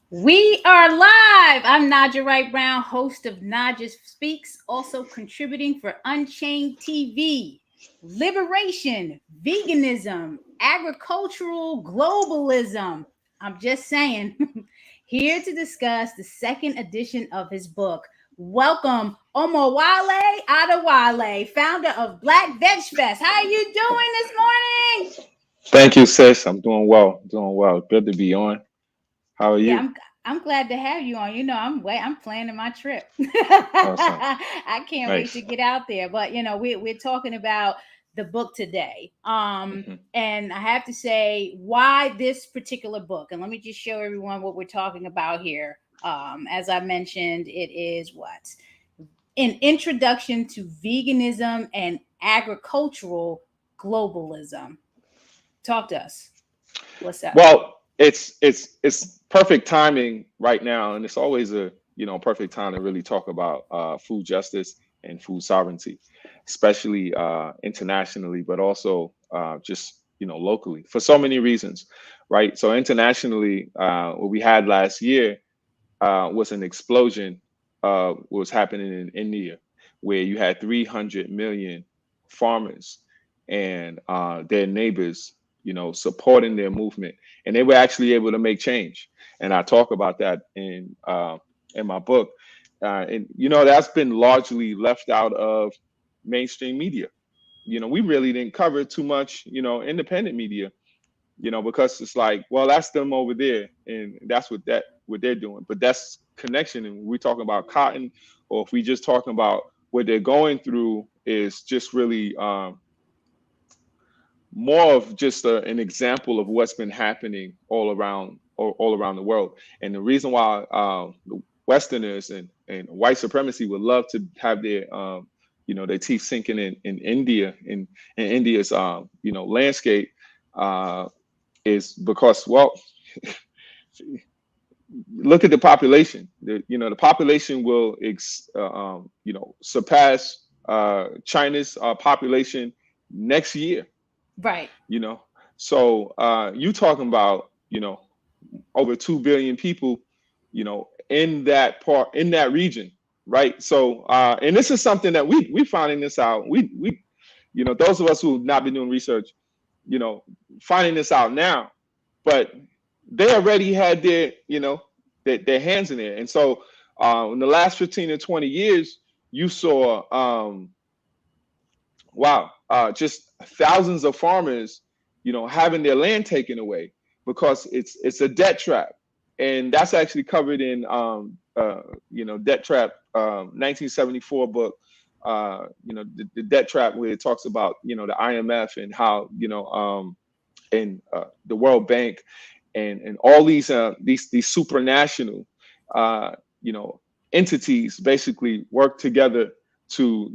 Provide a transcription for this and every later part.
We are live. I'm Naijha Wright Brown, host of Naijha Speaks, also contributing for Unchained TV, Liberation, Veganism, Agricultural Globalism. I'm just saying, here to discuss the second edition of his book. Welcome, Omo-Wah-LAY, Adewale, founder of Black VegFest. How are you doing this morning? Thank you, sis. I'm doing well. Doing well. Good to be on. How are Yeah, you? I'm glad to have you on. I'm planning my trip. Awesome. I can't wait to Nice. get out there. But we're talking about the book today. Hmm. And I have to say why this particular book. And let me just show everyone what we're talking about here. As I mentioned, it is what? An introduction to veganism and agricultural globalism. Talk to us. What's up? Well, it's perfect timing right now, and it's always a perfect time to really talk about food justice and food sovereignty, especially internationally, but also just locally for so many reasons, right? So internationally, what we had last year was an explosion of what was happening in India, where you had 300 million farmers and their neighbors, supporting their movement, and they were actually able to make change. And I talk about that in my book, and that's been largely left out of mainstream media. We really didn't cover too much, independent media, because it's like, well, that's them over there, and that's what they're doing. But that's connection, and we're talking about cotton, or if we just talking about what they're going through, is just really more of just an example of what's been happening all around the world. And the reason why the Westerners and white supremacy would love to have their teeth sinking in India, in India's landscape, uh, is because, well, look at the population. The population will surpass China's population next year. Right. You know, so you talking about over 2 billion people, in that region, right? So and this is something that we finding this out. We those of us who have not been doing research, you know, finding this out now, but they already had their hands in there. And so in the last 15 to 20 years, you saw just thousands of farmers, having their land taken away because it's a debt trap. And that's actually covered in Debt Trap 1974 book, the Debt Trap, where it talks about the IMF and how and the World Bank and all these supranational uh, you know entities basically work together to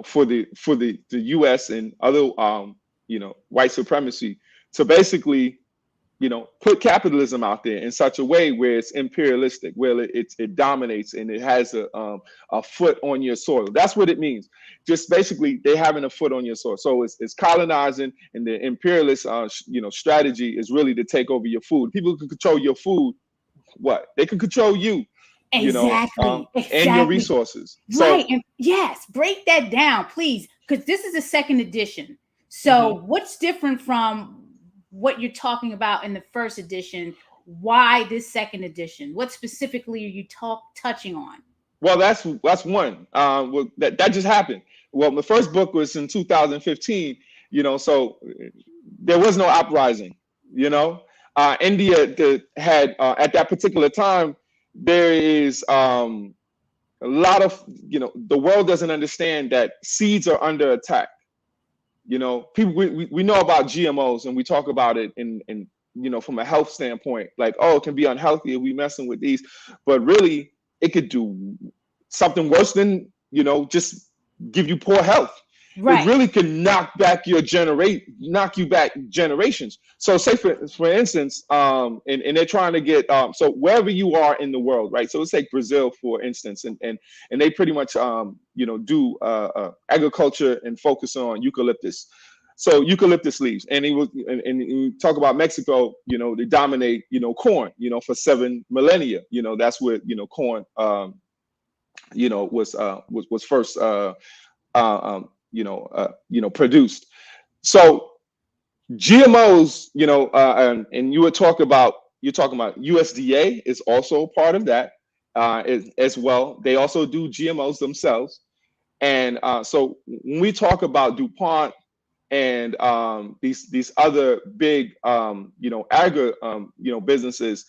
for the US and other white supremacy to basically put capitalism out there in such a way where it's imperialistic, where it dominates and it has a foot on your soil. That's what it means. Just basically, they having a foot on your soil. So it's colonizing, and the imperialist strategy is really to take over your food. People can control your food. What they can control you, Exactly. and your Exactly. resources. Right. So And yes, break that down, please, because this is the second edition. mhm. So, what's different from what you're talking about in the first edition? Why this second edition? What specifically are you touching on? Well, that's one. That just happened. Well, the first book was in 2015. So there was no uprising. You know, India had at that particular time. There is a lot of the world doesn't understand that seeds are under attack. People we know about GMOs, and we talk about it in from a health standpoint, like, oh, it can be unhealthy if we messing with these, but really it could do something worse than just give you poor health. It Right. really can knock you back generations. So say for instance, and they're trying to get so wherever you are in the world, right? So let's take Brazil for instance, and they pretty much do agriculture and focus on eucalyptus. So eucalyptus leaves, and and you talk about Mexico, they dominate, corn, for 7 millennia. That's where, corn, was first, produced. So GMOs, and you're talking about USDA is also part of that, as well. They also do GMOs themselves. And so when we talk about DuPont and these other big agri businesses,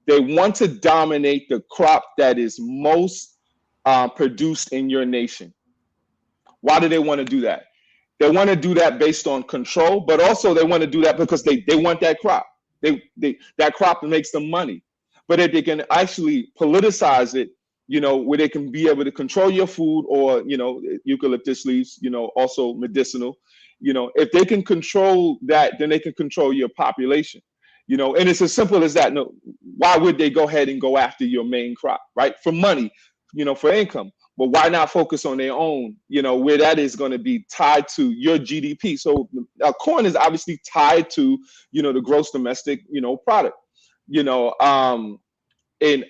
they want to dominate the crop that is most produced in your nation. Why do they want to do that? They want to do that based on control, but also they want to do that because they want that crop. That crop makes them money. But if they can actually politicize it, where they can be able to control your food, or eucalyptus leaves, also medicinal. If they can control that, then they can control your population. And it's as simple as that. No, why would they go ahead and go after your main crop, right? For money, for income. But why not focus on their own, where that is going to be tied to your GDP? So corn is obviously tied to, the gross domestic, product,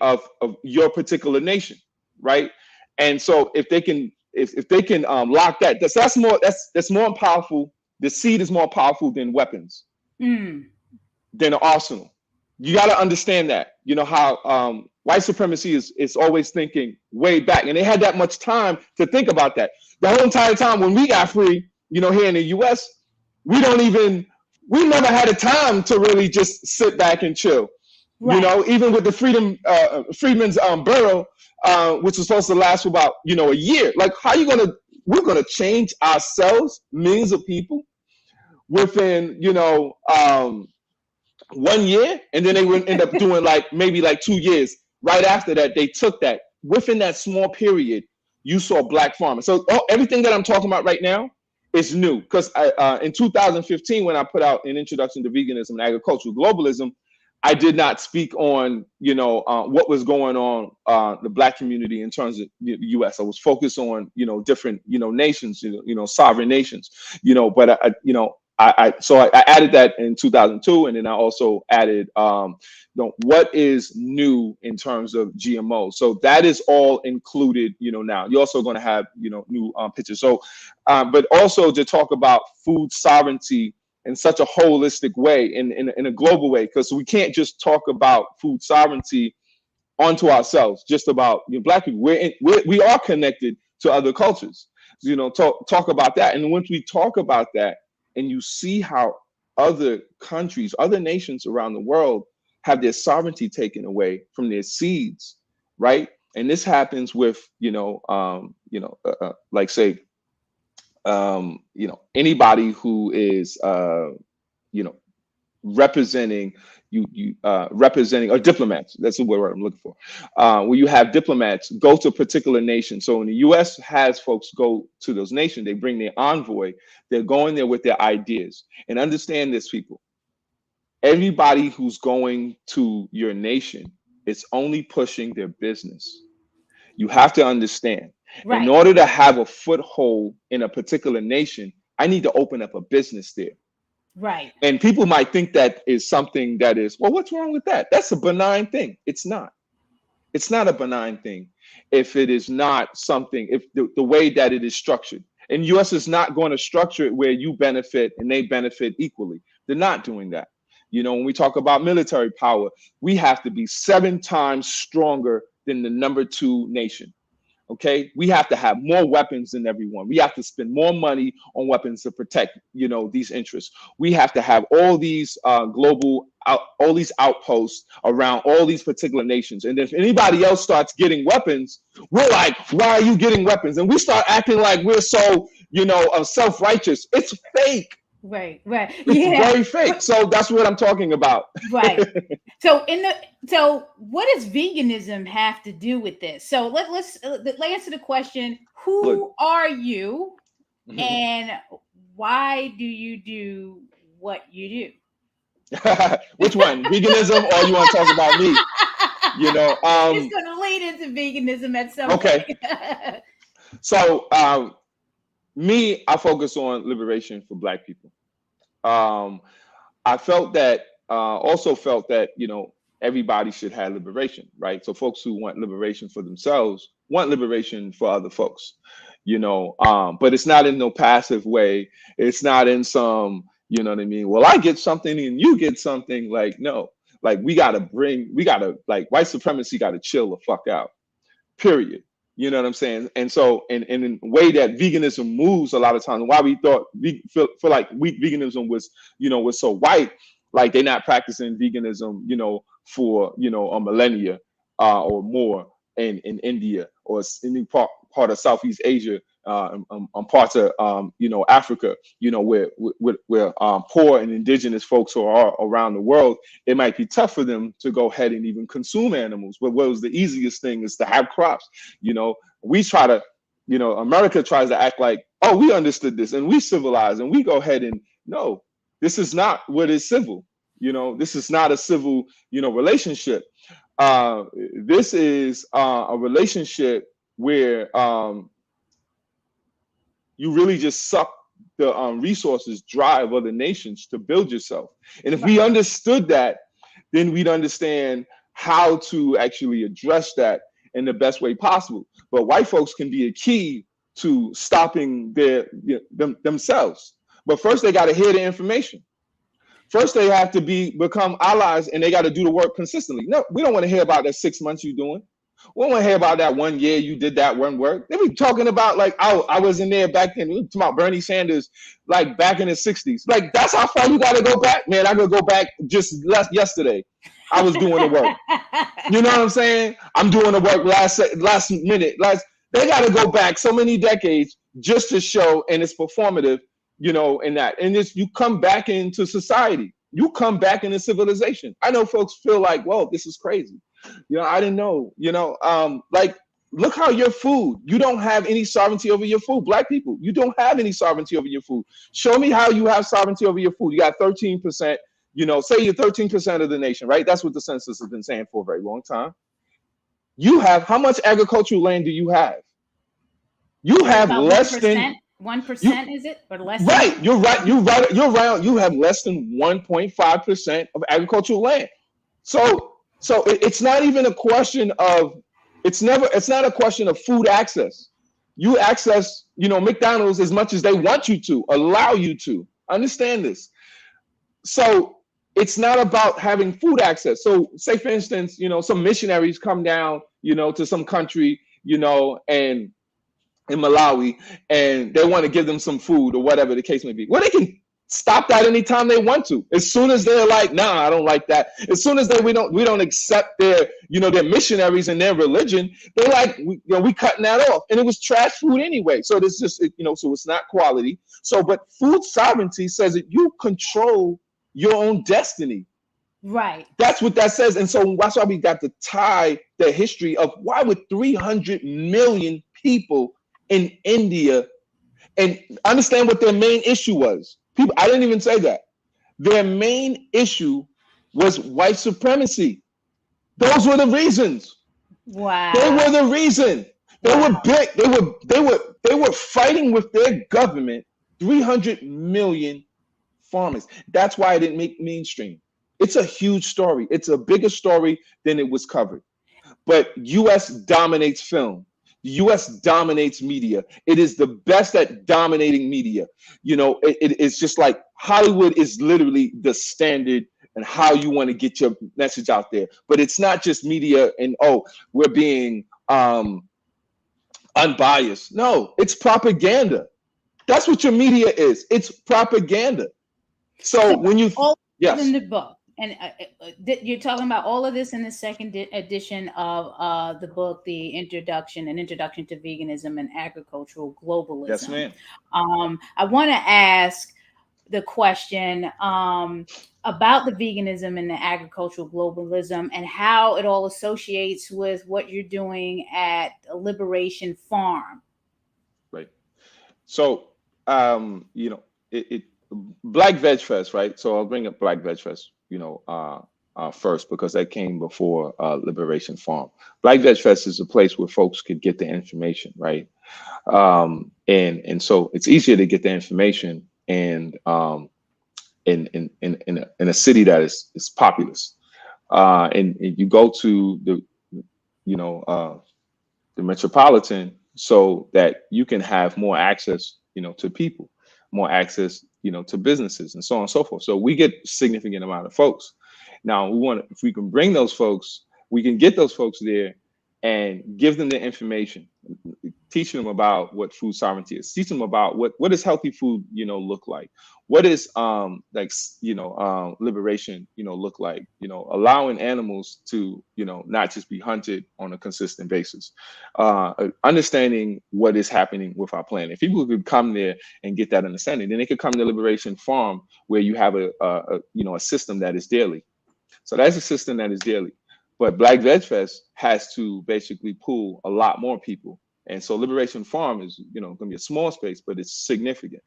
of your particular nation, right? And so if they can lock that, that's more powerful. The seed is more powerful than weapons, than an arsenal. You got to understand that. How white supremacy is always thinking way back, and they had that much time to think about that. The whole entire time when we got free, here in the U.S., we never had a time to really just sit back and chill. Right. Even with the Freedmen's Bureau, which was supposed to last for about a year. Like, we're gonna change ourselves, millions of people, within 1 year, and then they would end up doing maybe 2 years. Right after that, they took that. Within that small period, you saw black farmers. So everything that I'm talking about right now is new, because in 2015, when I put out an introduction to veganism and agricultural globalism, I did not speak on what was going on the black community in terms of the U.S. I was focused on different nations, sovereign nations, but I added that in 2002, and then I also added what is new in terms of GMO. So that is all included. Now you're also going to have new pictures. So, but also to talk about food sovereignty in such a holistic way, in a global way, because we can't just talk about food sovereignty onto ourselves, just about black people. We are connected to other cultures. Talk about that, and once we talk about that, and you see how other countries, other nations around the world have their sovereignty taken away from their seeds, right? And this happens with anybody who is representing representing, or diplomats, that's the word I'm looking for, where you have diplomats go to a particular nation. So when the US has folks go to those nations, they bring their envoy, they're going there with their ideas. And understand this, people, everybody who's going to your nation is only pushing their business. You have to understand. Right. In order to have a foothold in a particular nation, I need to open up a business there. Right. And people might think that is something that is, well, what's wrong with that? That's a benign thing. It's not. It's not a benign thing if it is not something, if the way that it is structured. And US is not going to structure it where you benefit and they benefit equally. They're not doing that. When we talk about military power, we have to be 7 times stronger than the #2 nation. Okay, we have to have more weapons than everyone. We have to spend more money on weapons to protect, these interests. We have to have all these all these outposts around all these particular nations. And if anybody else starts getting weapons, we're like, why are you getting weapons? And we start acting like we're so, self-righteous. It's fake. Right. It's very fake. So that's what I'm talking about. Right. So what does veganism have to do with this? So let's answer the question, who are you and why do you do what you do? Which one? Veganism, or you want to talk about me? It's going to lead into veganism at some point. So me, I focus on liberation for Black people. I felt that, also felt that, you know, everybody should have liberation, right? So folks who want liberation for themselves want liberation for other folks, you know, but it's not in no passive way. It's not in some, you know what I mean? Well, I get something and you get something. Like, no, like we gotta like white supremacy gotta chill the fuck out, period. You know what I'm saying? And so, and in the way that veganism moves a lot of times, why we thought we feel like veganism was, you know, was so white, like they're not practicing veganism, you know, for, you know, a millennia or more in India or any part of Southeast Asia, parts of you know, Africa, you know, where poor and indigenous folks who are around the world, it might be tough for them to go ahead and even consume animals. But what was the easiest thing is to have crops. You know, we try to, you know, America tries to act like, oh, we understood this and we civilized and we go ahead and no, this is not what is civil. You know, this is not a civil, you know, relationship. This is a relationship where you really just suck the resources dry of other nations to build yourself. And if we understood that, then we'd understand how to actually address that in the best way possible. But white folks can be a key to stopping themselves. But first, they got to hear the information. First, they have to become allies, and they got to do the work consistently. No, we don't want to hear about that 6 months you're doing. We don't want to hear about that 1 year you did that one work. They be talking about like, oh, I was in there back then. We talking about Bernie Sanders, like back in the 60s. Like, that's how far you got to go back? Man, I could go back just yesterday. I was doing the work. You know what I'm saying? I'm doing the work last minute. They got to go back so many decades just to show, and it's performative, you know, in that. And it's, you come back into society. You come back into civilization. I know folks feel like, whoa, this is crazy. You know, I didn't know, you know, like, look how your food, you don't have any sovereignty over your food. Black people, you don't have any sovereignty over your food. Show me how you have sovereignty over your food. You got 13%, you know, say you're 13% of the nation, right? That's what the census has been saying for a very long time. You have, how much agricultural land do you have? You have less 1%, than 1%, is it? Or less? Right, you're right. You're right. You have less than 1.5% of agricultural land. So it's not even a question of, it's not a question of food access. You access, you know, McDonald's as much as they want you to, allow you to. Understand this. So it's not about having food access. So say, for instance, you know, some missionaries come down, you know, to some country, you know, and in Malawi, and they want to give them some food or whatever the case may be. Well, they can stop that anytime they want to. As soon as they're like, nah, I don't like that. As soon as we don't accept their, you know, their missionaries and their religion, they're like, we cutting that off. And it was trash food anyway. So this just, you know, so it's not quality. So, but food sovereignty says that you control your own destiny. Right. That's what that says. And so that's why we got to tie the history of why would 300 million people in India, and understand what their main issue was. People, I didn't even say that. Their main issue was white supremacy. Those were the reasons. Wow. They were the reason. They were big. They were fighting with their government. 300 million farmers. That's why it didn't make mainstream. It's a huge story. It's a bigger story than it was covered. But U.S. dominates film. The U.S. dominates media. It is the best at dominating media. You know, it's just like Hollywood is literally the standard and how you want to get your message out there. But it's not just media and, oh, we're being unbiased. No, it's propaganda. That's what your media is. It's propaganda. So when you, yes. In the book. And you're talking about all of this in the second edition of the book, An Introduction to Veganism and Agricultural Globalism. Yes, ma'am. I want to ask the question about the veganism and the agricultural globalism and how it all associates with what you're doing at Liberation Farm. Right. So, you know, Black VegFest, right? So I'll bring up Black VegFest, you know, first, because that came before Liberation Farm. Black VegFest is a place where folks could get the information, right? And so it's easier to get the information, and in a city that is populous. And you go to the, you know, the metropolitan, so that you can have more access, you know, to people, more access, you know, to businesses and so on and so forth. So we get significant amount of folks. Now we want, if we can bring those folks, we can get those folks there and give them the information, teaching them about what food sovereignty is, teach them about what does healthy food, you know, look like, what is liberation, you know, look like, you know, allowing animals to, you know, not just be hunted on a consistent basis, understanding what is happening with our planet. If people could come there and get that understanding, then they could come to Liberation Farm, where you have a system that is daily. So that's a system that is daily. But Black VegFest has to basically pull a lot more people. And so Liberation Farm is, you know, going to be a small space, but it's significant.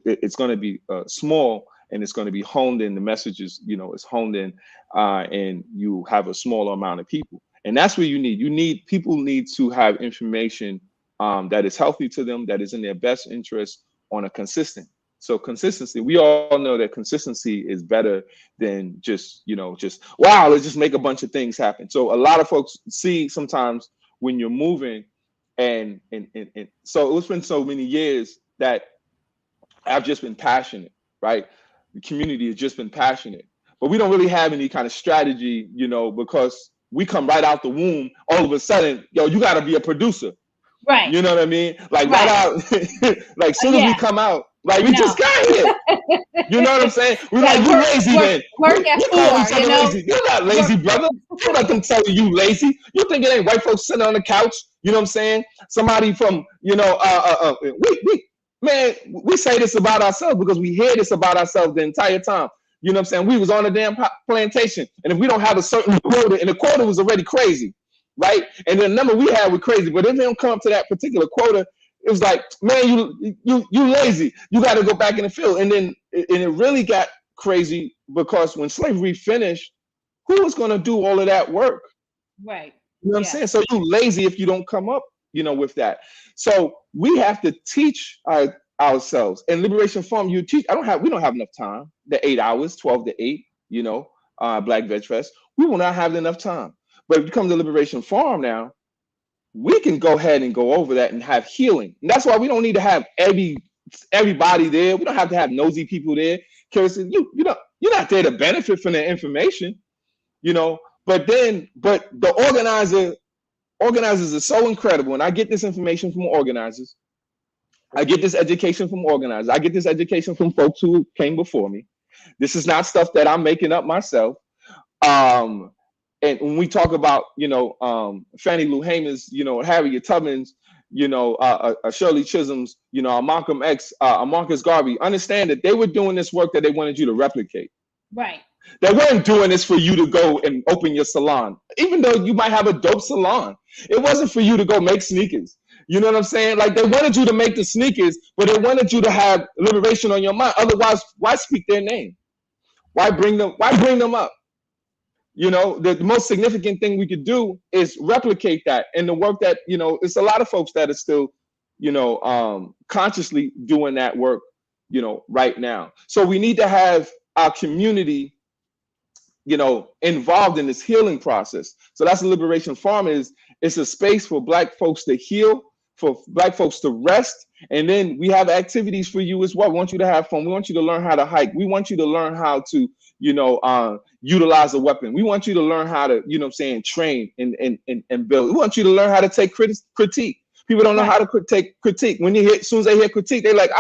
It's going to be small, and it's going to be honed in. The messages, you know, is honed in, and you have a smaller amount of people. And that's what you need. People need to have information that is healthy to them, that is in their best interest on a consistent. So consistency, we all know that consistency is better than just, you know, just, wow, let's just make a bunch of things happen. So a lot of folks see sometimes when you're moving, and so it's been so many years that I've just been passionate, right? The community has just been passionate, but we don't really have any kind of strategy, you know, because we come right out the womb, all of a sudden, yo, you got to be a producer. Right. You know what I mean? Like right out, like soon as we come out, like we just got here. You know what I'm saying? We're like, you lazy then. Work at 4, you know? Lazy. You're not lazy, brother. Don't let them tell you lazy. You think it ain't white folks sitting on the couch? You know what I'm saying? Somebody from, you know, we say this about ourselves because we hear this about ourselves the entire time. You know what I'm saying? We was on a damn plantation, and if we don't have a certain quota, and the quota was already crazy, right? And the number we had was crazy, but if they don't come up to that particular quota, it was like, man, you lazy. You got to go back in the field. And then it really got crazy because when slavery finished, who was going to do all of that work? Right. You know what I'm saying? So you lazy if you don't come up, you know, with that. So we have to teach ourselves. And Liberation Farm, we don't have enough time. The 8 hours, 12 to 8, you know, Black VegFest. We will not have enough time. But if you come to Liberation Farm now, we can go ahead and go over that and have healing. And that's why we don't need to have everybody there. We don't have to have nosy people there. Because you're not there to benefit from the information, you know. But the organizers are so incredible. And I get this information from organizers. I get this education from organizers. I get this education from folks who came before me. This is not stuff that I'm making up myself. And when we talk about, you know, Fannie Lou Hamer's, you know, Harriet Tubman's, you know, Shirley Chisholm's, you know, Malcolm X, Marcus Garvey, understand that they were doing this work that they wanted you to replicate. Right. They weren't doing this for you to go and open your salon, even though you might have a dope salon. It wasn't for you to go make sneakers. You know what I'm saying? Like, they wanted you to make the sneakers, but they wanted you to have liberation on your mind. Otherwise, why speak their name? Why bring them up? You know, the most significant thing we could do is replicate that. And the work that, you know, it's a lot of folks that are still, you know, consciously doing that work, you know, right now. So we need to have our community, you know, involved in this healing process. So that's what Liberation Farm is. It's a space for Black folks to heal, for Black folks to rest. And then we have activities for you as well. We want you to have fun. We want you to learn how to hike. We want you to learn how to, you know, utilize a weapon. We want you to learn how to, you know what I'm saying, train and build. We want you to learn how to take critique. People don't know how to take critique. When you hear, as soon as they hear critique, they're like,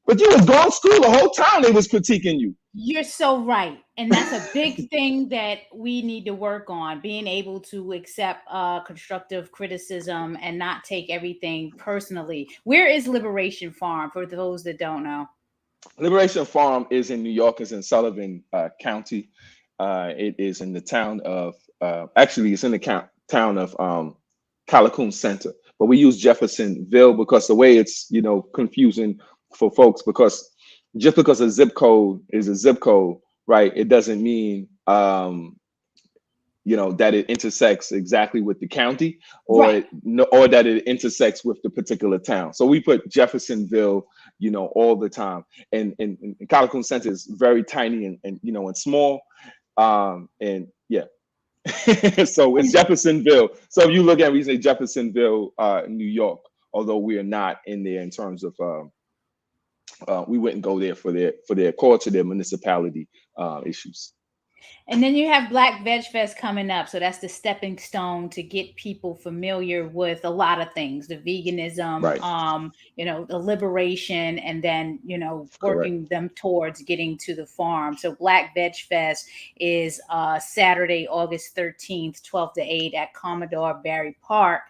but you was going to school the whole time they was critiquing you. You're so right. And that's a big thing that we need to work on, being able to accept constructive criticism and not take everything personally. Where is Liberation Farm, for those that don't know? Liberation Farm is in New York, is in Sullivan County. It is in the town of, actually it's in the town of Callicoon Center, but we use Jeffersonville because the way it's, you know, confusing for folks, because just because a zip code is a zip code, right, it doesn't mean, you know, that it intersects exactly with the county, or or that it intersects with the particular town. So we put Jeffersonville all the time. And Calhoun Center is very tiny and and small. And yeah. So it's Jeffersonville. So if you look at, we say Jeffersonville, New York, although we are not in there in terms of, we wouldn't go there for their core to their municipality issues. And then you have Black VegFest coming up. So that's the stepping stone to get people familiar with a lot of things, the veganism, Right. The liberation, and then, working Correct. them towards getting to the farm. So Black VegFest is Saturday, August 13th, 12 to 8 at Commodore Barry Park.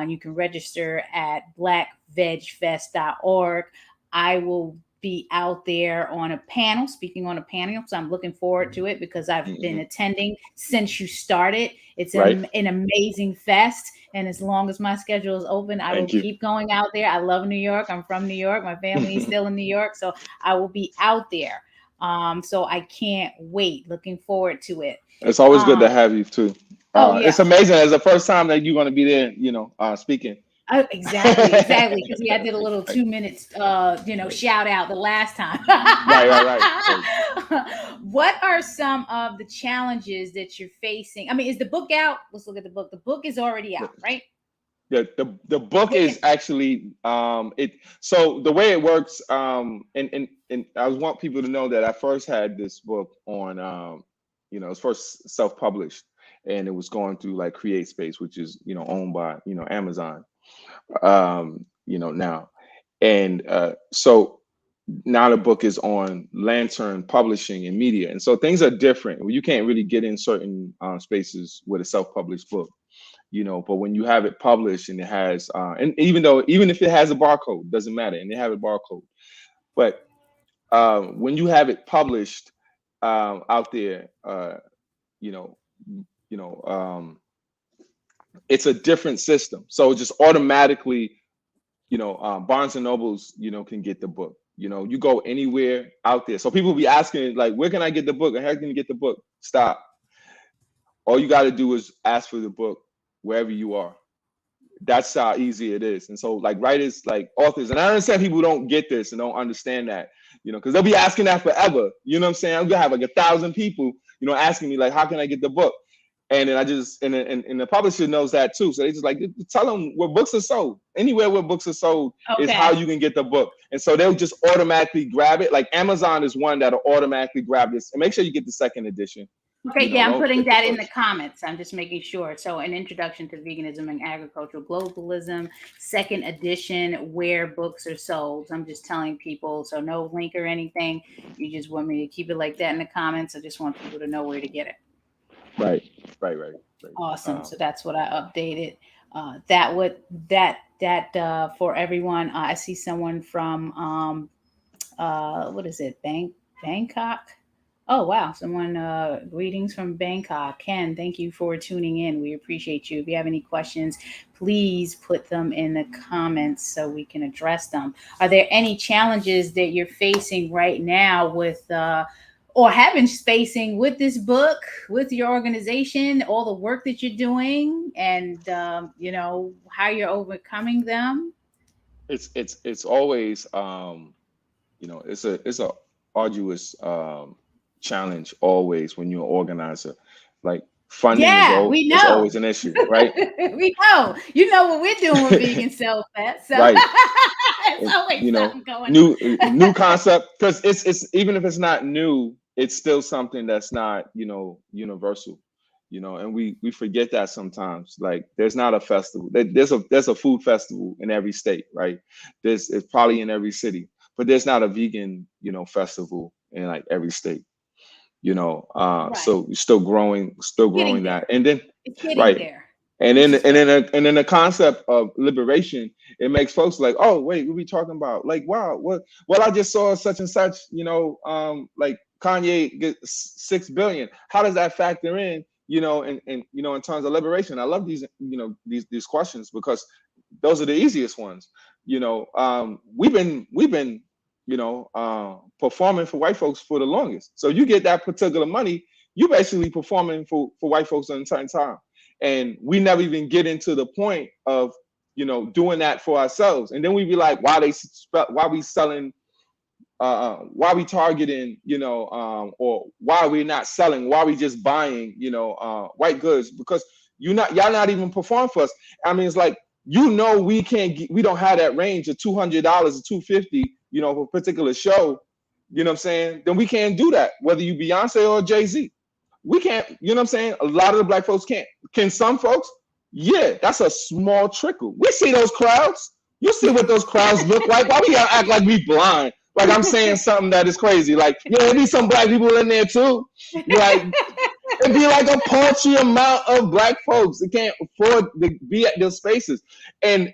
You can register at blackvegfest.org. I will be out there on a panel, speaking on a panel. So I'm looking forward to it because I've been attending since you started. It's an amazing fest. And as long as my schedule is open, I will keep going out there. I love New York. I'm from New York. My family is still in New York. So I will be out there. So I can't wait. Looking forward to it. It's always good to have you too. Yeah. It's amazing. It's the first time that you're going to be there, speaking. Exactly. Because I did a little 2 minutes, shout out the last time. Right. What are some of the challenges that you're facing? I mean, is the book out? Let's look at the book. The book is already out, right? The book is actually So the way it works, and I want people to know that I first had this book on, it was first self-published, and it was going through like CreateSpace, which is owned by Amazon. Now. And so now the book is on Lantern Publishing and Media. And so things are different. You can't really get in certain spaces with a self-published book, but when you have it published and it has, and even if it has a barcode, doesn't matter, and they have a barcode. But when you have it published out there, it's a different system. So just automatically, Barnes and Nobles, can get the book. You go anywhere out there. So people be asking, like, where can I get the book? How can you get the book? Stop. All you got to do is ask for the book wherever you are. That's how easy it is. And so, like, writers, like authors, and I understand people don't get this and don't understand that, because they'll be asking that forever. You know what I'm saying? I'm gonna have like 1,000 people, asking me, like, how can I get the book? And then I just, and the publisher knows that too. So they just like, tell them where books are sold. Anywhere where books are sold is how you can get the book. And so they'll just automatically grab it. Like Amazon is one that'll automatically grab this. And make sure you get the second edition. Okay, I'm putting that in the comments. I'm just making sure. So an introduction to veganism and agricultural globalism, second edition, where books are sold. I'm just telling people, so no link or anything. You just want me to keep it like that in the comments. I just want people to know where to get it. Right. Awesome. So that's what I updated. For everyone. I see someone from what is it? Bangkok. Oh wow! Someone greetings from Bangkok. Ken, thank you for tuning in. We appreciate you. If you have any questions, please put them in the comments so we can address them. Are there any challenges that you're facing right now with or have been facing with this book, with your organization, all the work that you're doing, and how you're overcoming them? It's always it's a arduous challenge always when you're an organizer. Like funding is always an issue, right? We know. You know what we're doing with Vegan Self-Fest. So right. It's always something going on. New concept, because it's even if it's not new, it's still something that's not universal, and we forget that sometimes. Like there's not a festival. There's a food festival in every state, right? It's probably in every city, but there's not a vegan festival in like every state. So you're still growing that, and then it's getting there. And then the concept of liberation, it makes folks like, oh wait, what are we talking about? Like, wow, what I just saw such and such, like Kanye gets 6 billion. How does that factor in, and in terms of liberation? I love these, these questions because those are the easiest ones. We've been performing for white folks for the longest. So you get that particular money, you basically performing for white folks at a certain time. And we never even get into the point of doing that for ourselves. And then we be like, why we selling, why we targeting, or why we not selling, why we just buying, white goods, because y'all not even perform for us. I mean, it's like, we don't have that range of $200 or $250, for a particular show, you know what I'm saying? Then we can't do that, whether you Beyonce or Jay-Z. We can't, you know what I'm saying? A lot of the black folks can't. Can some folks? Yeah, that's a small trickle. We see those crowds. You see what those crowds look like. Why we gotta act like we blind? Like I'm saying something that is crazy. Like, yeah, there be some black people in there too. Like, it'd be like a paltry amount of black folks that can't afford to be at those spaces. And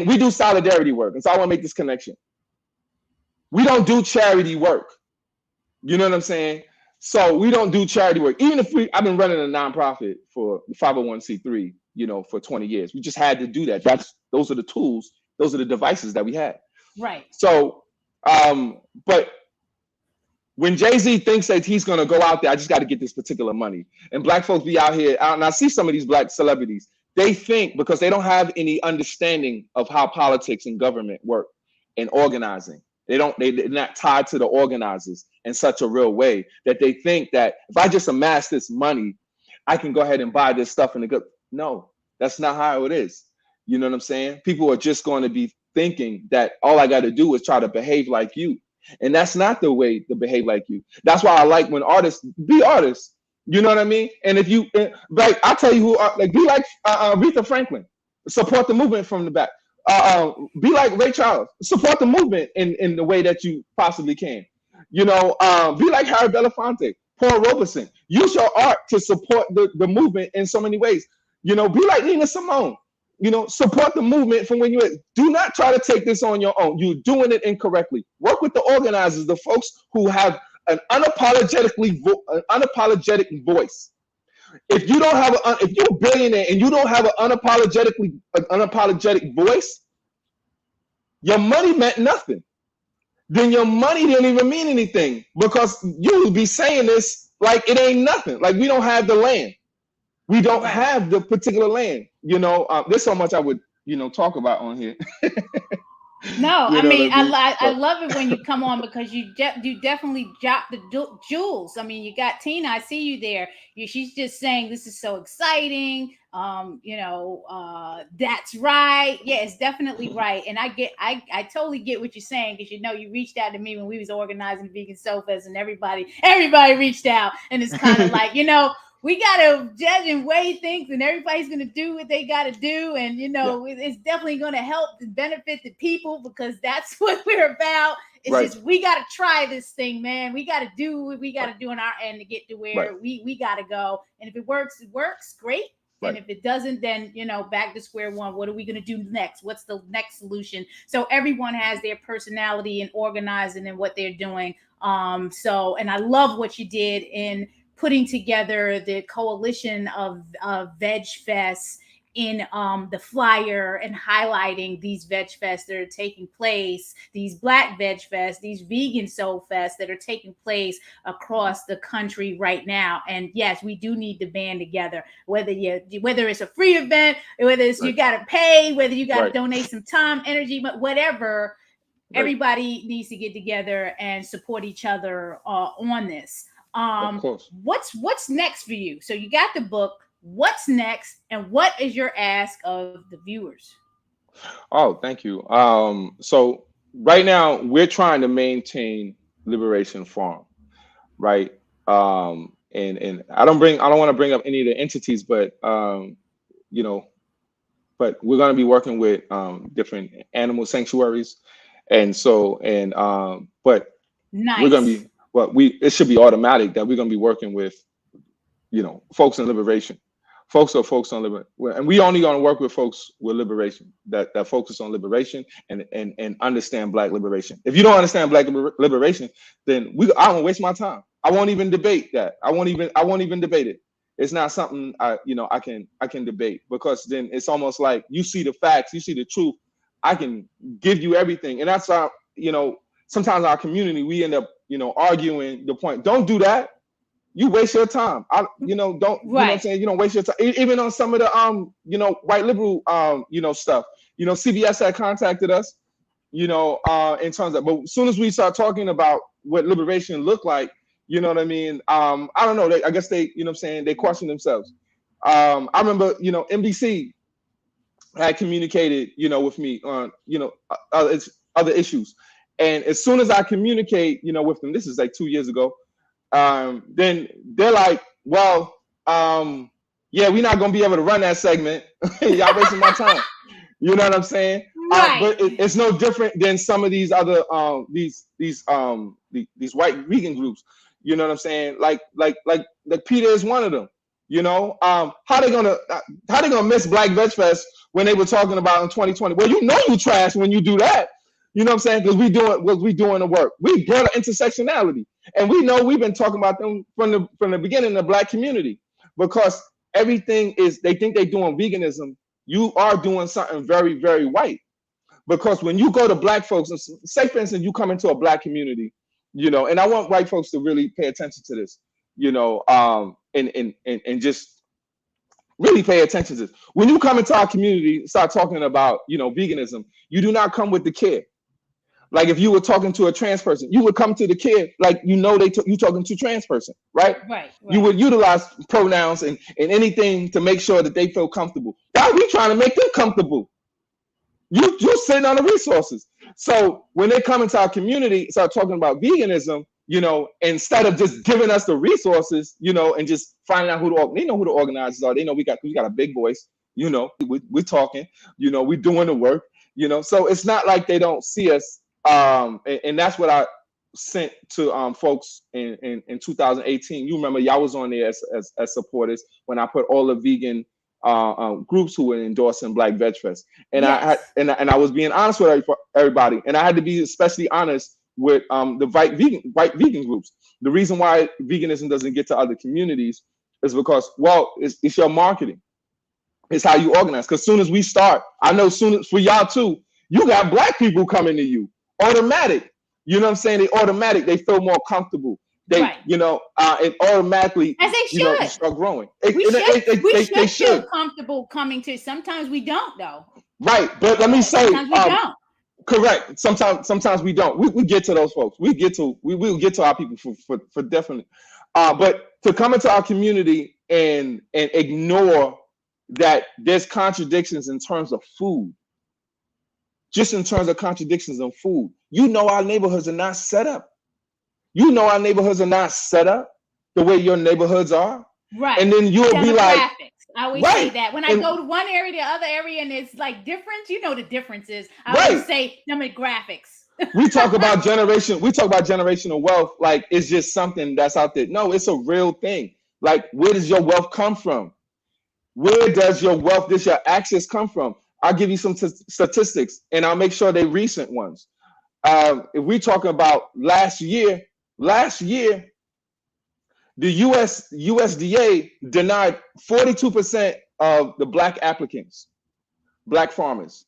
we do solidarity work. And so I want to make this connection. We don't do charity work. You know what I'm saying? So we don't do charity work. Even if I've been running a nonprofit for 501c3, for 20 years. We just had to do that. Those are the tools. Those are the devices that we had. Right. So, but when Jay-Z thinks that he's going to go out there, I just got to get this particular money. And black folks be out here, and I see some of these black celebrities, they think, because they don't have any understanding of how politics and government work and organizing. They're not tied to the organizers in such a real way that they think that if I just amass this money, I can go ahead and buy this stuff in the good. No, that's not how it is. You know what I'm saying? People are just going to be thinking that all I got to do is try to behave like you. And that's not the way to behave like you. That's why I like when artists be artists. You know what I mean? And if you like, I'll tell you who are, like, be like Aretha Franklin, support the movement from the back. Be like Ray Charles, support the movement in the way that you possibly can. Be like Harry Belafonte, Paul Robeson. Use your art to support the movement in so many ways. Be like Nina Simone. Support the movement from when do not try to take this on your own. You're doing it incorrectly. Work with the organizers, the folks who have an unapologetic voice. If you don't have if you're a billionaire and you don't have an unapologetic voice, your money meant nothing. Then your money didn't even mean anything, because you would be saying this like it ain't nothing. Like, we don't have the land. We don't have the particular land. There's so much I would, talk about on here. No, I mean, I love it when you come on, because you definitely drop the jewels. I mean, you got Tina. I see you there. She's just saying this is so exciting. That's right. Yeah, it's definitely right. And I totally get what you're saying, because you reached out to me when we was organizing the Vegan Soul Fest, and everybody reached out, and it's kind of like, we got to judge and weigh things, and everybody's going to do what they got to do. And, it's definitely going to help and benefit the people, because that's what we're about. It's just, we got to try this thing, man. We got to do what we got to do on our end to get to where we got to go. And if it works, it works. Great. And if it doesn't, then, back to square one. What are we going to do next? What's the next solution? So everyone has their personality and organizing and what they're doing. And I love what you did in putting together the coalition of Veg Fests in the flyer, and highlighting these Veg Fests that are taking place, these Black Veg Fests, these Vegan Soul Fests that are taking place across the country right now. And yes, we do need to band together, whether it's a free event, whether it's you got to pay, whether you got to donate some time, energy, but whatever, everybody needs to get together and support each other on this. Of course. What's next for you? So you got the book. What's next, and what is your ask of the viewers? Oh, thank you. So right now we're trying to maintain Liberation Farm, right? And I don't want to bring up any of the entities, but but we're going to be working with different animal sanctuaries, but nice. We're going to be. Well, it should be automatic that we're going to be working with, folks in liberation, folks on liberation, and we only going to work with folks with liberation that focus on liberation and understand Black liberation. If you don't understand Black liberation, then I won't waste my time. I won't even debate that. I won't even debate it. It's not something I can debate, because then it's almost like you see the facts, you see the truth. I can give you everything, and that's sometimes our community, we end up arguing the point. Don't do that. you waste your time. You know, don't, you know what I'm saying? You don't waste your time. Even on some of the, you know, white liberal, you know, stuff, you know, CBS had contacted us, you know, in terms of, but as soon as we start talking about what liberation looked like, you know what I mean? I don't know. I guess they, you know what I'm saying? They question themselves. I remember, you know, NBC had communicated, you know, with me on, you know, other issues. And as soon as I communicate, you know, with them, this is like 2 years ago, then they're like, well, yeah, we're not going to be able to run that segment. Y'all wasting my time. You know what I'm saying? Right. But it's no different than some of these other, these white vegan groups. You know what I'm saying? Like Peter is one of them. You know, how they gonna miss Black VegFest when they were talking about in 2020? Well, you know you trash when you do that. You know what I'm saying? Because we doing the work. We brought intersectionality, and we know we've been talking about them from the beginning in the Black community, because everything is, they think they're doing veganism. You are doing something very, very white, because when you go to Black folks, say for instance, you come into a Black community, you know, and I want white folks to really pay attention to this, you know, and just really pay attention to this. When you come into our community, start talking about, you know, veganism, you do not come with the care. Like if you were talking to a trans person, you would come to the kid like, you know, you talking to a trans person, right? Right. You would utilize pronouns and anything to make sure that they feel comfortable. Why are we trying to make them comfortable? You're sitting on the resources. So when they come into our community, start talking about veganism, you know, instead of just giving us the resources, you know, and just finding out they know who the organizers are. They know we got a big voice, you know, we're talking, you know, we're doing the work, you know. So it's not like they don't see us. And that's what I sent to folks in 2018. You remember y'all was on there as supporters when I put all the vegan groups who were endorsing Black VegFest, and yes. I was being honest with everybody, and I had to be especially honest with the white vegan groups. The reason why veganism doesn't get to other communities is because, well, it's your marketing, it's how you organize. Because soon as we start, I know soon as for y'all too, you got Black people coming to you automatic. You know what I'm saying? They feel more comfortable. They, right. You know, and automatically, as they should, you know, start growing. We should feel comfortable coming to. Sometimes we don't, though. Right, but let me say, sometimes we don't. Correct. Sometimes we don't. We get to those folks. We will get to our people for definite. But to come into our community and ignore that there's contradictions in terms of food. Just in terms of contradictions in food, you know, our neighborhoods are not set up. You know, our neighborhoods are not set up the way your neighborhoods are. Right. And then you'll be like, I always say that when I go to one area to the other area and it's like different, you know, the differences. I always say demographics. We talk about generational wealth like it's just something that's out there. No, it's a real thing. Like, where does your wealth come from? Where does your access come from? I'll give you some statistics, and I'll make sure they're recent ones. If we talk about last year, the USDA denied 42% of the Black applicants, Black farmers.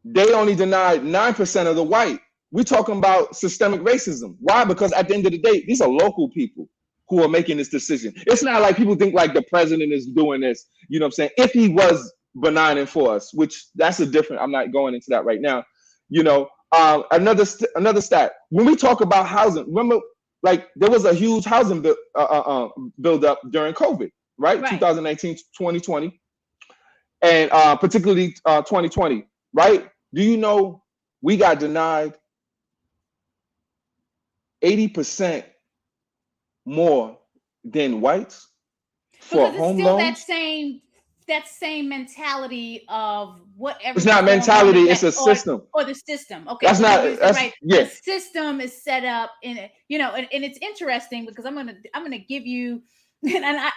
They only denied 9% of the white. We're talking about systemic racism. Why? Because at the end of the day, these are local people who are making this decision. It's not like people think like the president is doing this. You know what I'm saying? If he was benign and for us, which that's a different, I'm not going into that right now. You know, another stat, when we talk about housing, remember, like there was a huge housing build up during COVID, right? 2019, 2020, and particularly 2020, right? Do you know we got denied 80% more than whites for home loans? That same mentality of whatever. It's not mentality, it's a system. Or the system. Okay. That's right. Yeah. The system is set up in it, you know, and it's interesting because I'm gonna give you, and I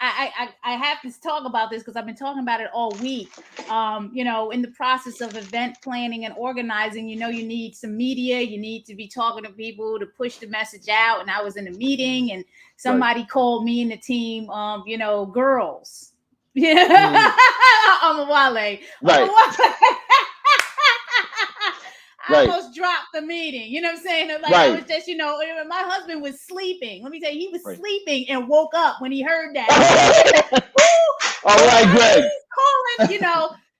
have to talk about this because I've been talking about it all week. You know, in the process of event planning and organizing, you know, you need some media, you need to be talking to people to push the message out. And I was in a meeting and somebody called me and the team, you know, girls. Yeah, Omowale. Right. I Right. almost dropped the meeting. You know what I'm saying? Like I was Right. just, my husband was sleeping. Let me tell you, he was Right. sleeping and woke up when he heard that. All right, Greg. Calling,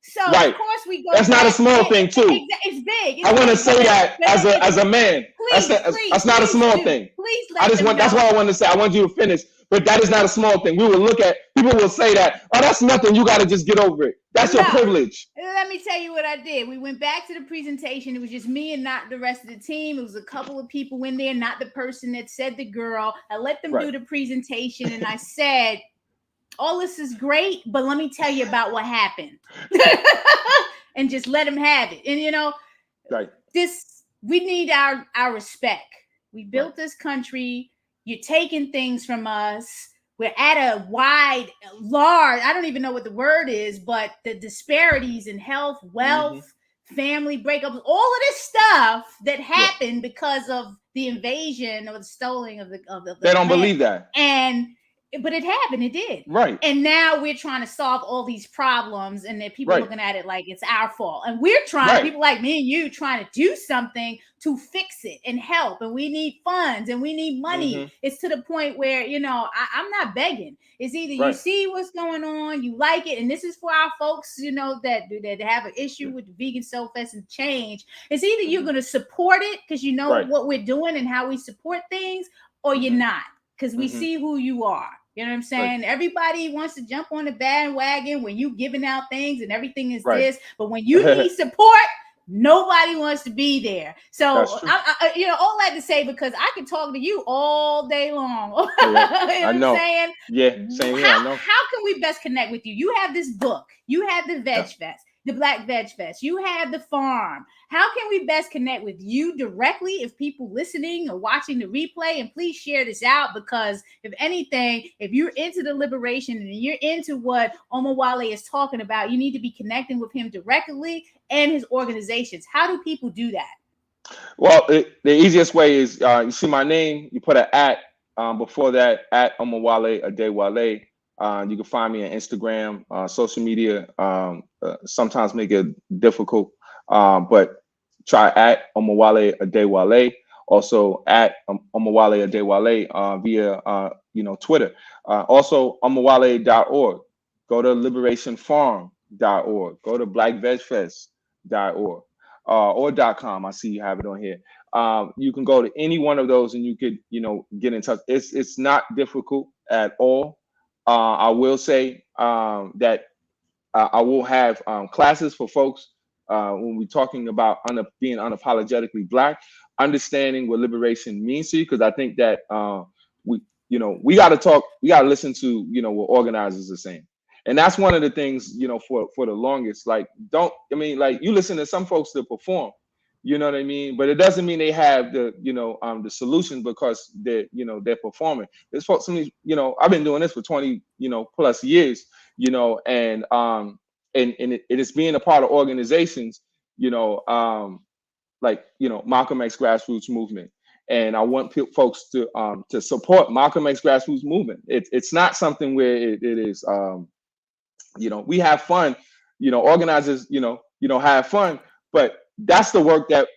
So Right. of course we go. That's not a back. small thing too. It's big. It's I want to big, say that as a man. That's not a small thing. Please I just want. That's what I want to say. I want you to finish. But that is not a small thing. We will look at people will say that. Oh, that's nothing. You got to just get over it. That's your privilege. Let me tell you what I did. We went back to the presentation. It was just me and not the rest of the team. It was a couple of people in there, not the person that said the girl. I let them do the presentation, and I said, all this is great, but let me tell you about what happened. And just let them have it. And we need our respect. We built this country. You're taking things from us. We're at a large, I don't even know what the word is, but the disparities in health, wealth, family breakups, all of this stuff that happened because of the invasion or the stealing of the They don't believe that. But it happened. It did. Right. And now we're trying to solve all these problems, and then people looking at it like it's our fault. And we're trying, people like me and you, trying to do something to fix it and help. And we need funds and we need money. It's to the point where, I'm not begging. It's either you see what's going on, you like it. And this is for our folks, that have an issue with the Vegan Soul Fest and change. It's either you're going to support it because you know what we're doing and how we support things, or you're not, because we see who you are. You know what I'm saying? Everybody wants to jump on the bandwagon when you giving out things and everything is this, but when you need support, nobody wants to be there. So I all that to say, because I can talk to you all day long. You know I know. What I'm saying? Yeah, same here. I know. How can we best connect with you? You have this book. You have the Veg Fest, the Black Veg Fest. You have the farm. How can we best connect with you directly if people listening or watching the replay? And please share this out, because if anything, if you're into the liberation and you're into what Omowale is talking about, you need to be connecting with him directly and his organizations. How do people do that? Well, the easiest way is you see my name, you put an @ before that, @ Omowale Adewale. You can find me on Instagram, social media. Sometimes make it difficult, but try @ Omowale Adewale. Also @ Omowale Adewale via Twitter. Also Omowale.org. Go to liberationfarm.org. Go to blackvegfest.org. Or .com. I see you have it on here. You can go to any one of those and you could, get in touch. It's not difficult at all. I will say that I will have classes for folks when we're talking about being unapologetically Black, understanding what liberation means to you, because I think that we got to talk, we got to listen to what organizers are saying. And that's one of the things, for the longest, like, you listen to some folks that perform, you know what I mean? But it doesn't mean they have the solution because they're performing. There's folks, I've been doing this for 20, plus years, and it is being a part of organizations, like, Malcolm X Grassroots Movement. And I want folks to support Malcolm X Grassroots Movement. It's not something where it is, we have fun, organizers, have fun, but that's the work that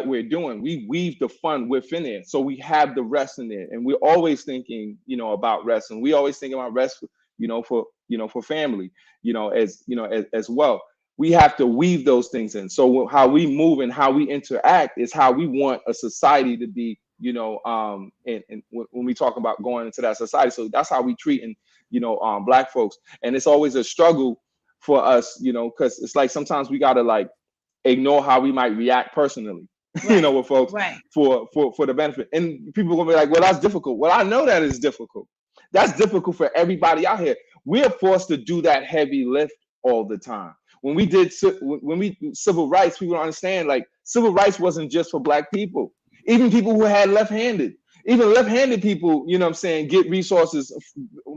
we're doing. We weave the fun within it. So we have the rest in there, and we're always thinking, about rest, and we always think about rest, for family, as well. We have to weave those things in. So how we move and how we interact is how we want a society to be, and when we talk about going into that society. So that's how we treat Black folks. And it's always a struggle for us, because it's like sometimes we gotta like ignore how we might react personally, with folks for the benefit. And people will be like, well, that's difficult. Well, I know that is difficult. That's difficult for everybody out here. We're forced to do that heavy lift all the time. When we do civil rights, people don't understand, like, civil rights wasn't just for Black people. Even people who had even left-handed people, get resources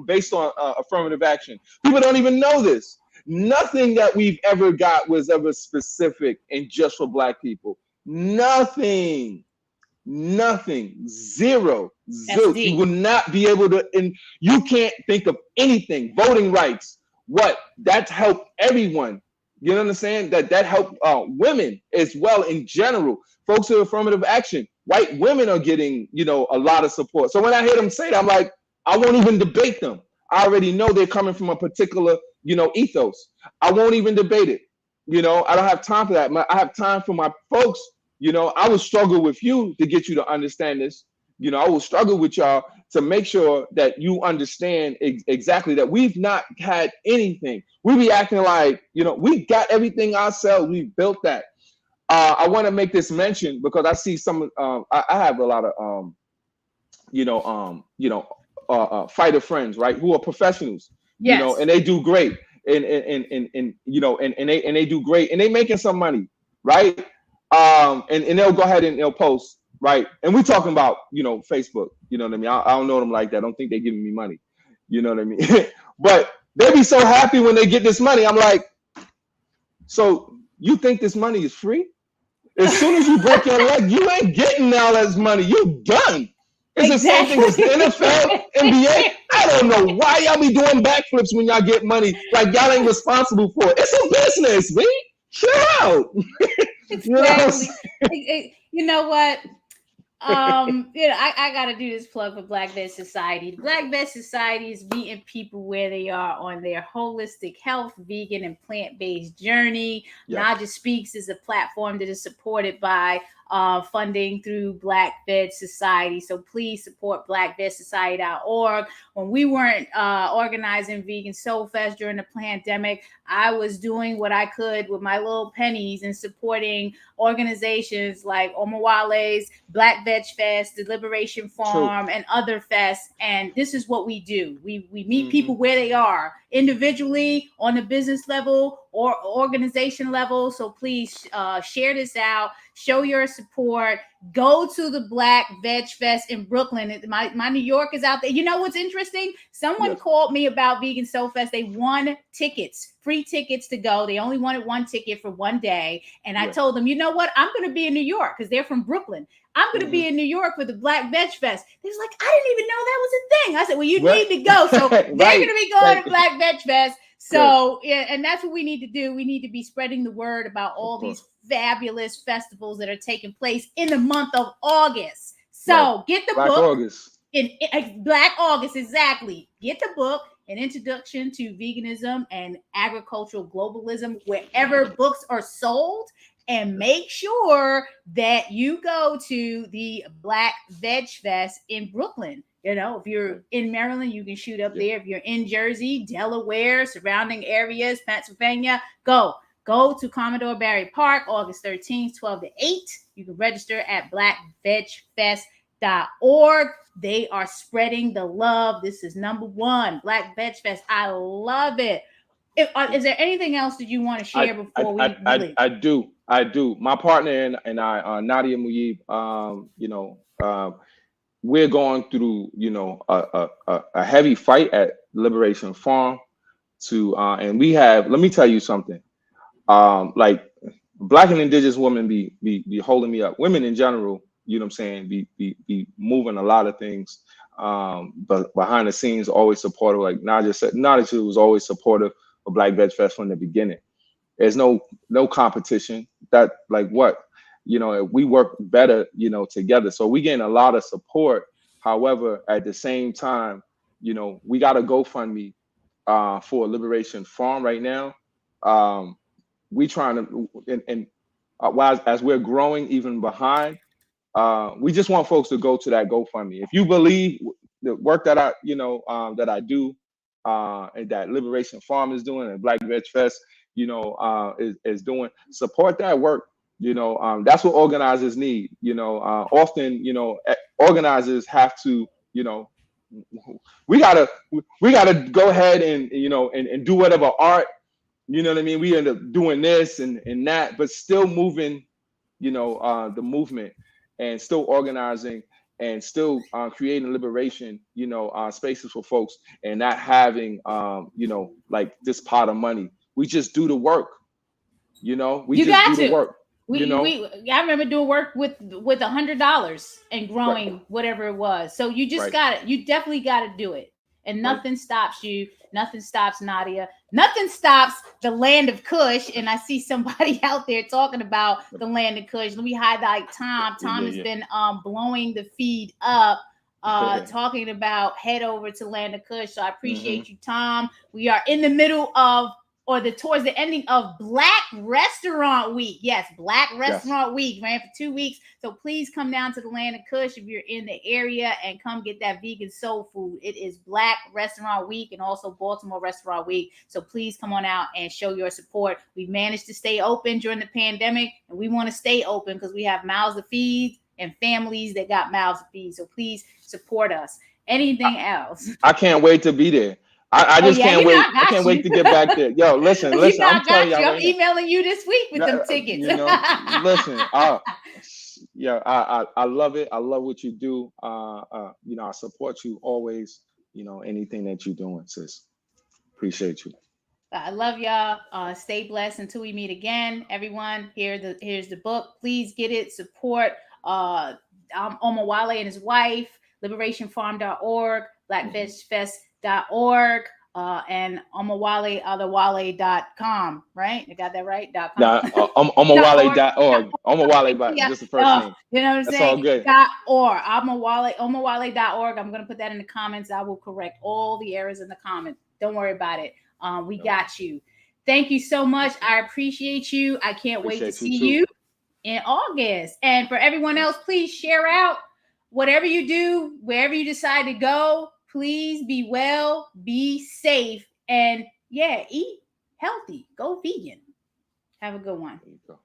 based on affirmative action. People don't even know this. Nothing that we've ever got was ever specific and just for Black people. Nothing. Zero. You will not be able to, and you can't think of anything. Voting rights, that's helped everyone You understand that help women as well in general. Folks who are affirmative action, white women are getting, a lot of support. So when I hear them say that, I'm like, I won't even debate them. I already know they're coming from a particular, ethos. I won't even debate it. I don't have time for that. I have time for my folks. I will struggle with you to get you to understand this. I will struggle with y'all to make sure that you understand exactly that we've not had anything. We be acting like, we got everything ourselves. We built that. I want to make this mention because I see some. I have a lot of fighter friends, right, who are professionals, Yes. and they do great, and they do great, and they making some money, right? And they'll go ahead and they'll post, right? And we're talking about, Facebook, you know what I mean? I don't know them like that. I don't think they're giving me money, you know what I mean? But they be so happy when they get this money. I'm like, so you think this money is free? As soon as you break your leg, you ain't getting all this money. You done. It's the same thing as the NFL, NBA. I don't know why y'all be doing backflips when y'all get money. Like y'all ain't responsible for it. It's a business, man. Chill out. Exactly. You know what? I gotta do this plug for Black Veg Society. Black Veg Society is meeting people where they are on their holistic health, vegan, and plant-based journey. Yeah. Naijha Speaks is a platform that is supported by funding through Black Veg Society. So please support blackvegsociety.org. When we weren't organizing Vegan Soul Fest during the pandemic, I was doing what I could with my little pennies and supporting organizations like Omo-Wah-Lay's Black VegFest, the Liberation Farm, and other fests. And this is what we do. We meet people where they are, individually, on the business level, or organization level. So please share this out. Show your support. Go to the Black Veg Fest in Brooklyn. My New York is out there. You know what's interesting? Someone called me about Vegan Soul Fest. They won tickets, free tickets to go. They only wanted one ticket for one day. And I told them, you know what? I'm going to be in New York because they're from Brooklyn. I'm going to be in New York for the Black Veg Fest. They was like, I didn't even know that was a thing. I said, well, you need to go. So they're going to be going to Black Veg Fest. So, and that's what we need to do. We need to be spreading the word about all these fabulous festivals that are taking place in the month of August. So get the Black book. August. In Black August, exactly. Get the book, An Introduction to Veganism and Agricultural Globalism, wherever books are sold. And make sure that you go to the Black Veg Fest in Brooklyn. If you're in Maryland, you can shoot up there. If you're in Jersey, Delaware, surrounding areas, Pennsylvania, go to Commodore Barry Park, August 13th, 12 to 8. You can register at blackvegfest.org. They are spreading the love. This is number one, Black Veg Fest. I love it. Is there anything else that you want to share before we leave? I do. My partner and I, Nadia Muyib, we're going through, a heavy fight at Liberation Farm and we have, let me tell you something. Like Black and Indigenous women be holding me up. Women in general, you know what I'm saying, be moving a lot of things. But behind the scenes, always supportive. Like Naijha said, Naijha was always supportive of Black Veg Fest from the beginning. There's no competition. That like what? We work better, together. So we getting a lot of support. However, at the same time, we got a GoFundMe for Liberation Farm right now. We trying to, and as we're growing even behind, we just want folks to go to that GoFundMe. If you believe the work that I do, and that Liberation Farm is doing, and Black Veg Fest, is doing, support that work. That's what organizers need. Often, organizers have to, we gotta go ahead and and do whatever art. You know what I mean? We end up doing this and that, but still moving, the movement, and still organizing, and still creating liberation, spaces for folks, and not having, like this pot of money. We just do the work. We just do the work. I remember doing work with $100 and growing whatever it was. So you just got it. You definitely got to do it, and nothing stops you. Nothing stops Nadia. Nothing stops the land of Kush. And I see somebody out there talking about the land of Kush. Let me highlight Tom. Tom has been blowing the feed up, talking about head over to land of Kush. So I appreciate you, Tom. We are in the middle of, or towards the ending of Black Restaurant Week. Yes, Black Restaurant Week ran for 2 weeks. So please come down to the land of Kush if you're in the area and come get that vegan soul food. It is Black Restaurant Week and also Baltimore Restaurant Week. So please come on out and show your support. We've managed to stay open during the pandemic, and we want to stay open because we have mouths to feed and families that got mouths to feed. So please support us. Anything else? I can't wait to be there. I just can't wait. I can't wait to get back there. Yo, listen. I'm telling you, I'm emailing you this week with them tickets. You know, listen. Yeah, I love it. I love what you do. You know, I support you always. You know, anything that you're doing, sis. Appreciate you. I love y'all. Stay blessed until we meet again. Everyone, here's the book. Please get it. Support Omo-Wah-LAY and his wife. LiberationFarm.org. BlackVegFest.org. And Omowale, Adewale.com, right? You got that right? Omowale.org. Omowale, but just the first name. You know what I'm That's saying? all good. .org. Omowale.org. I'm going to put that in the comments. I will correct all the errors in the comments. Don't worry about it. We got you. Thank you so much. I appreciate you. I can't wait to see you in August. And for everyone else, please share out whatever you do, wherever you decide to go. Please be well, be safe, and eat healthy. Go vegan. Have a good one. There you go.